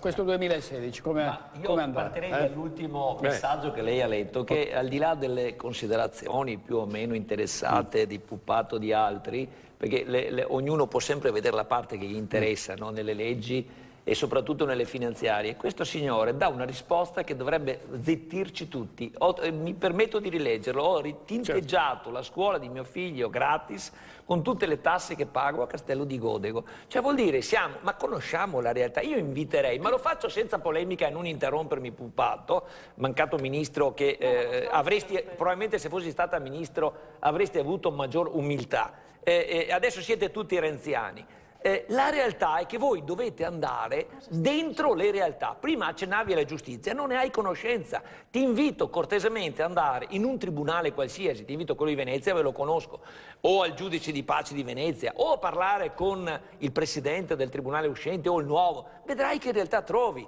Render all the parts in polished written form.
questo 2016 come è andato? Partirei dall'ultimo messaggio che lei ha letto, che al di là delle considerazioni più o meno interessate di Puppato o di altri, perché ognuno può sempre vedere la parte che gli interessa, no? Nelle leggi e soprattutto nelle finanziarie, questo signore dà una risposta che dovrebbe zittirci tutti. Mi permetto di rileggerlo: ho ritinteggiato la scuola di mio figlio gratis con tutte le tasse che pago a Castello di Godego. Cioè vuol dire, ma conosciamo la realtà. Io inviterei, ma lo faccio senza polemica e non interrompermi, Puppato, mancato ministro che probabilmente se fossi stata ministro avresti avuto maggior umiltà. Adesso siete tutti renziani. La realtà è che voi dovete andare dentro le realtà. Prima accennavi alla giustizia, non ne hai conoscenza. Ti invito cortesemente ad andare in un tribunale qualsiasi, ti invito quello di Venezia, ve lo conosco, o al giudice di pace di Venezia, o a parlare con il presidente del tribunale uscente o il nuovo. Vedrai che realtà trovi.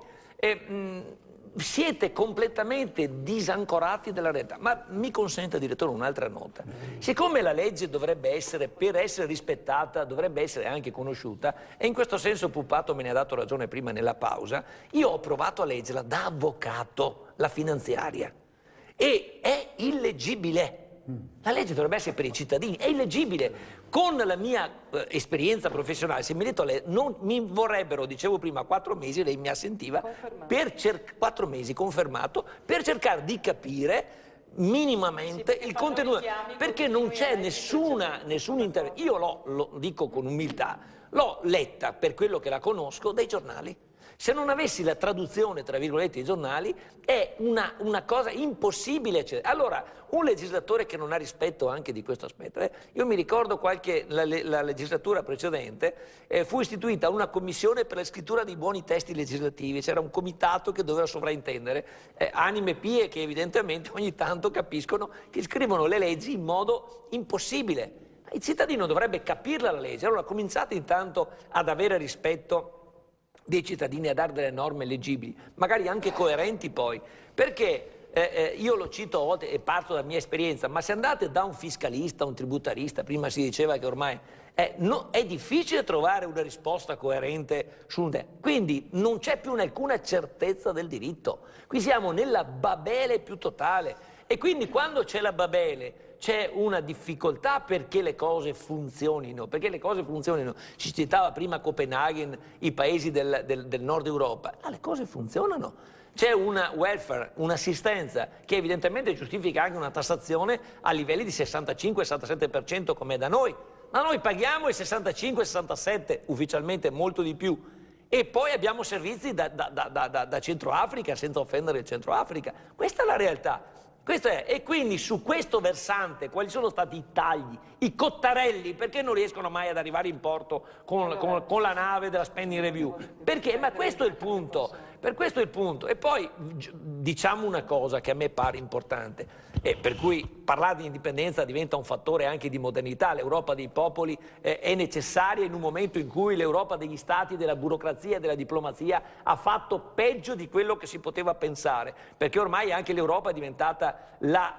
Siete completamente disancorati dalla realtà. Ma mi consenta, direttore, un'altra nota. Siccome la legge dovrebbe essere, per essere rispettata, dovrebbe essere anche conosciuta, e in questo senso Puppato me ne ha dato ragione prima nella pausa, io ho provato a leggerla da avvocato, la finanziaria, e è illeggibile. La legge dovrebbe essere per i cittadini, è illeggibile. Con la mia esperienza professionale, se mi detto lei, non mi vorrebbero, dicevo prima, 4 mesi, lei mi assentiva, per 4 mesi confermato, per cercare di capire minimamente il contenuto, perché non c'è nessun intervento. Io lo dico con umiltà, l'ho letta, per quello che la conosco, dai giornali. Se non avessi la traduzione, tra virgolette, dei giornali, è una cosa impossibile. Allora, un legislatore che non ha rispetto anche di questo aspetto, io mi ricordo la legislatura precedente, fu istituita una commissione per la scrittura di buoni testi legislativi, c'era un comitato che doveva sovraintendere, anime pie che evidentemente ogni tanto capiscono che scrivono le leggi in modo impossibile. Il cittadino dovrebbe capirla la legge. Allora cominciate intanto ad avere rispetto dei cittadini, a dare delle norme leggibili, magari anche coerenti poi, perché io lo cito a volte e parto dalla mia esperienza, ma se andate da un fiscalista, un tributarista, prima si diceva che ormai è difficile trovare una risposta coerente su un tema, quindi non c'è più alcuna certezza del diritto, qui siamo nella Babele più totale, e quindi quando c'è la Babele c'è una difficoltà perché le cose funzionino, si citava prima Copenaghen, i paesi del nord Europa, ma le cose funzionano. C'è una welfare, un'assistenza che evidentemente giustifica anche una tassazione a livelli di 65-67% come è da noi, ma noi paghiamo il 65-67%, ufficialmente molto di più, e poi abbiamo servizi da Centro Africa, senza offendere il Centro Africa. Questa è la realtà. E quindi su questo versante quali sono stati i tagli, i cottarelli, perché non riescono mai ad arrivare in porto con la nave della spending review? Perché? Ma questo è il punto, E poi diciamo una cosa che a me pare importante, e per cui parlare di indipendenza diventa un fattore anche di modernità. L'Europa dei popoli è necessaria in un momento in cui l'Europa degli stati, della burocrazia e della diplomazia ha fatto peggio di quello che si poteva pensare, perché ormai anche l'Europa è diventata la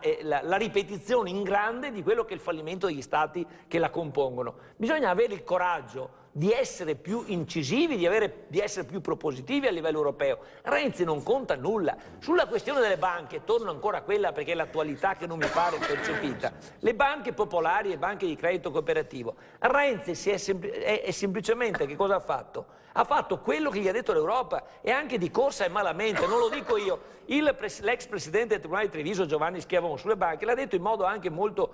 ripetizione in grande di quello che è il fallimento degli stati che la compongono. Bisogna avere il coraggio di essere più incisivi, di essere più propositivi a livello europeo. Renzi non conta nulla. Sulla questione delle banche, torno ancora a quella perché è l'attualità che non mi pare percepita, le banche popolari e banche di credito cooperativo, Renzi è semplicemente, che cosa ha fatto? Ha fatto quello che gli ha detto l'Europa, e anche di corsa e malamente, non lo dico io. L'ex presidente del Tribunale di Treviso, Giovanni Schiavon, sulle banche l'ha detto in modo anche molto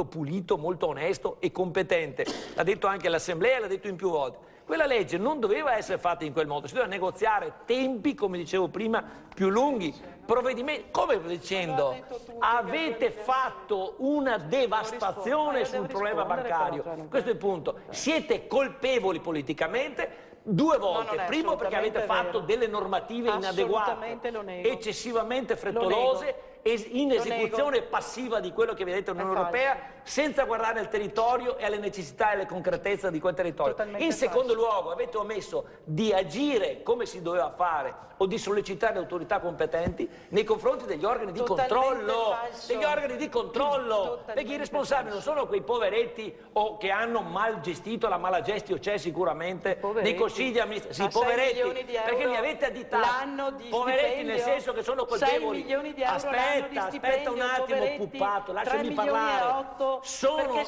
pulito, molto onesto e competente. L'ha detto anche all'Assemblea, l'ha detto in più volte. Quella legge non doveva essere fatta in quel modo, si doveva negoziare tempi, come dicevo prima, più lunghi, provvedimenti, come dicendo, avete fatto una devastazione sul problema bancario. Questo è il punto. Siete colpevoli politicamente. 2 volte, primo perché avete fatto delle normative inadeguate, eccessivamente frettolose, in esecuzione passiva di quello che vi ha detto l'Unione Europea, senza guardare al territorio e alle necessità e alle concretezze di quel territorio. In secondo luogo, avete omesso di agire come si doveva fare o di sollecitare le autorità competenti nei confronti degli organi di controllo. Degli organi di controllo, perché i responsabili non sono quei poveretti o che hanno mal gestito, la mala gestio c'è sicuramente nei consigli amministrativi. Sì, poveretti, perché li avete additati. Poveretti nel senso che sono colpevoli. 6 milioni di euro Aspetta un attimo, Puppato, lasciami parlare. Sono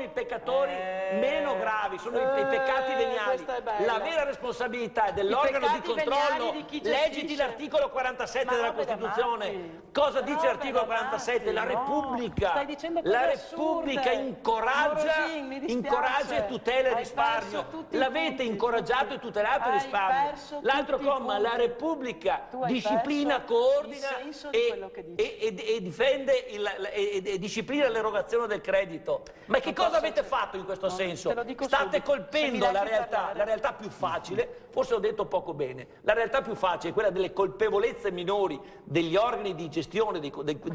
i peccatori meno gravi, sono i peccati veniali. La vera responsabilità è dell'organo di controllo. Leggiti l'articolo 47 della Costituzione. Cosa dice l'articolo 47? La Repubblica incoraggia e tutela il risparmio. L'avete incoraggiato e tutelato il risparmio. L'altro comma, la Repubblica disciplina, coordina e difende e disciplina l'erogazione del credito. Ma che cosa avete fatto in questo senso? State colpendo la realtà più facile, forse ho detto poco bene, la realtà più facile è quella delle colpevolezze minori degli organi di gestione di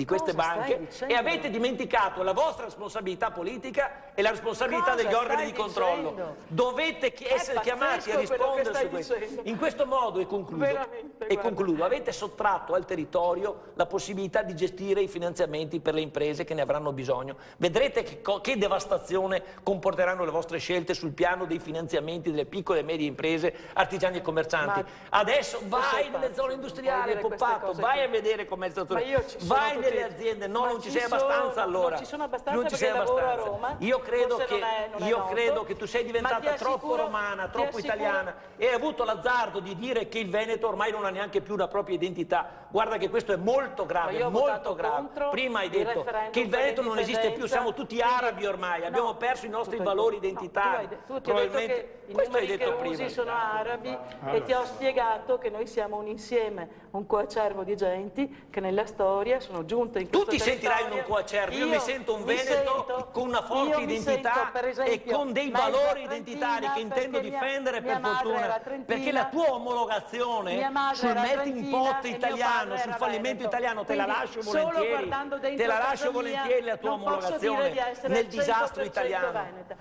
queste banche e avete dimenticato la vostra responsabilità politica e la responsabilità degli organi di controllo. Dovete essere chiamati a rispondere su questo. In questo modo, e concludo, avete sottratto al territorio la possibilità di gestire i finanziamenti per le imprese che ne avranno bisogno. Vedrete che devastazione comporteranno le vostre scelte sul piano dei finanziamenti delle piccole e medie imprese, artigiani e commercianti. Adesso vai nelle zone industriali, Poppato, vai a vedere com'è stato. Vai nelle aziende, non ci sei abbastanza allora. Non ci sono abbastanza perché lavoro a Roma. Io credo che tu sei diventata troppo romana, troppo italiana e hai avuto l'azzardo di dire che il Veneto ormai non ha neanche più una propria identità. Guarda che questo è molto grave, molto grave. Prima hai detto che il Veneto non esiste più, siamo tutti arabi ormai, abbiamo perso i nostri valori identitari. Tu ti hai detto che i numeri che usi sono arabi e ti ho spiegato che noi siamo un insieme, un coacervo di genti che nella storia sono giunte in questo territorio. Tu ti sentirai in un coacervo, io mi sento un Veneto con una forte identità e con dei valori identitari che intendo difendere per fortuna, perché la tua omologazione sul melting pot italiano, sul fallimento italiano te la lascio volentieri, la tua omologazione nel disastro italiano.